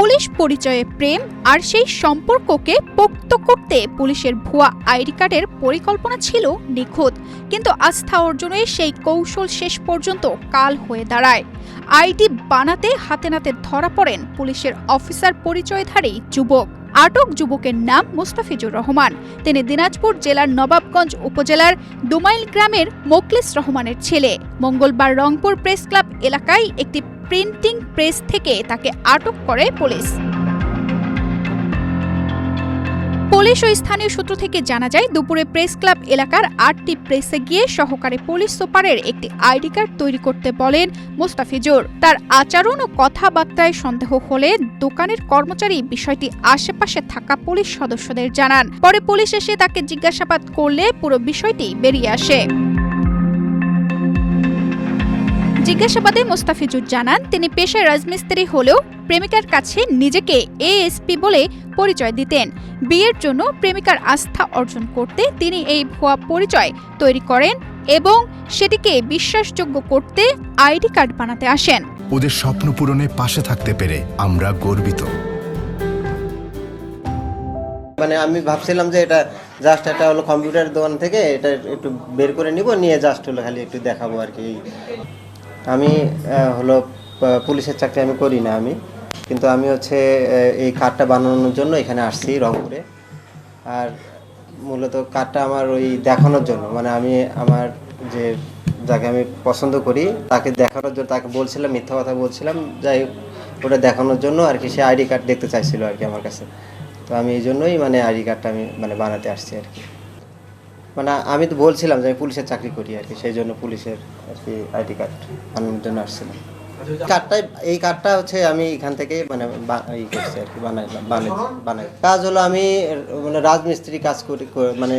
Police পরিচয়ে প্রেম আর সেই সম্পর্ককে পোক্ত করতে পুলিশের ভুয়া আইডি কার্ডের পরিকল্পনা ছিল নিখুঁত, কিন্তু আস্থা অর্জনে সেই কৌশল শেষ পর্যন্ত কাল হয়ে দাঁড়ায়। আইডি বানাতে হাতে নাতে ধরা পড়েন পুলিশের অফিসার পরিচয়ধারী যুবক। আটক যুবকের নাম মুস্তাফিজুর রহমান। তিনি দিনাজপুর জেলার নবাবগঞ্জ উপজেলার দুমাইল গ্রামের মোখলেস রহমানের ছেলে। মঙ্গলবার রংপুর প্রেস ক্লাব এলাকায় একটি প্রিন্টিং প্রেস থেকে তাকে আটক করে পুলিশ। পুলিশ ও স্থানীয় সূত্র থেকে জানা যায়, দুপুরে প্রেস ক্লাব এলাকার 8টি প্রেসে গিয়ে সহকারী পুলিশ সুপারের একটি আইডি কার্ড তৈরি করতে বলেন মুস্তাফিজুর। তার আচরণ ও কথাবার্তায় সন্দেহ হলে দোকানের কর্মচারী বিষয়টি আশেপাশে থাকা পুলিশ সদস্যদের জানান। পরে পুলিশ এসে তাকে জিজ্ঞাসাবাদ করলে পুরো বিষয়টি বেরিয়ে আসে। জিজ্ঞাসাবাদে মুস্তাফিজুর জানান, তিনি পেশায় রাজমিস্ত্রি হলেও প্রেমিকার কাছে নিজেকে এএসপি বলে পরিচয় দিতেন। বিয়ের জন্য প্রেমিকার আস্থা অর্জন করতে তিনি এই ভুয়া পরিচয় তৈরি করেন এবং সেটিকে বিশ্বাসযোগ্য করতে আইডি কার্ড বানাতে আসেন। ওদের স্বপ্ন পূরণে পাশে থাকতে পেরে আমরা গর্বিত। মানে আমি ভাবছিলাম যে এটা জাস্ট এটা হলো কম্পিউটার দোকান থেকে এটা একটু বের করে নিব, নিয়ে জাস্ট হলো খালি একটু দেখাবো আর কি। আমি হলো পুলিশের চাকরি আমি করি না, কিন্তু আমি হচ্ছে এই কার্ডটা বানানোর জন্য এখানে আসছি রংপুরে। আর মূলত কার্ডটা আমার ওই দেখানোর জন্য, মানে আমি আমার যে যাকে আমি পছন্দ করি তাকে দেখানোর জন্য, তাকে বলছিলাম, মিথ্যা কথা বলছিলাম, যাই ওটা দেখানোর জন্য আর কি। সে আইডি কার্ড দেখতে চাইছিল আর কি আমার কাছে। তো আমি এই জন্যই মানে আইডি কার্ডটা আমি মানে বানাতে আসছি আর কি। মানে আমি তো বলছিলাম যে আমি পুলিশের চাকরি করি আর কি, সেই জন্য পুলিশের আর কি আইডি কার্ড বানানোর জন্য আসছিলাম। এই কার্ডটা হচ্ছে আমি এখান থেকে মানে ই করছি আর কি, বানাই। কাজ হলো আমি মানে রাজমিস্ত্রি কাজ করি, মানে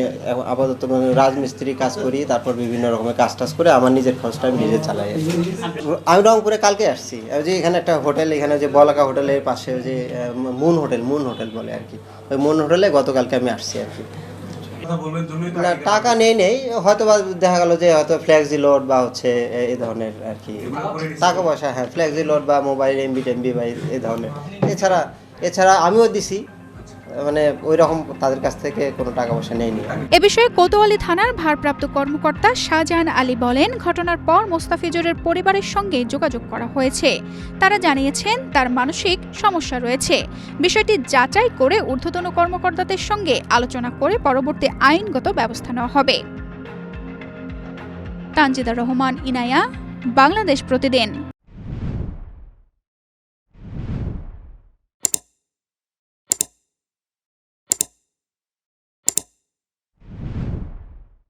আপাতত মানে রাজমিস্ত্রি কাজ করি, তারপর বিভিন্ন রকমের কাজ টাজ করে আমার নিজের খরচটা আমি নিজে চালাই আর কি। আমি রংপুরে কালকে আসছি। যে এখানে একটা হোটেল, এখানে যে বলাকা হোটেলের পাশে যে মুন হোটেল বলে আর কি, ওই মুন হোটেলে গতকালকে আমি আসছি আর কি। না, টাকা নেই, হয়তো বা দেখা গেল যে হয়তো ফ্ল্যাক্সি লোড বা হচ্ছে এই ধরনের আর কি টাকা পয়সা, হ্যাঁ ফ্ল্যাক্সি লোড বা মোবাইল এমবি বা এই ধরনের। এছাড়া আমিও দিছি, মানে ওই রকম তাদের কাছ থেকে কোনো টাকা পয়সা নেইনি। এ বিষয়ে কোতোয়ালি থানার ভারপ্রাপ্ত কর্মকর্তা শাহজাহান আলী বলেন, ঘটনার পর মুস্তাফিজুরের পরিবারের সঙ্গে যোগাযোগ করা হয়েছে। তারা জানিয়েছেন তার মানসিক সমস্যা রয়েছে। বিষয়টি যাচাই করে ঊর্ধ্বতন কর্মকর্তাদের সঙ্গে আলোচনা করে পরবর্তী আইনগত ব্যবস্থা নেওয়া হবে। তানজিদা রহমান, ইনায়া, বাংলাদেশ প্রতিদিন।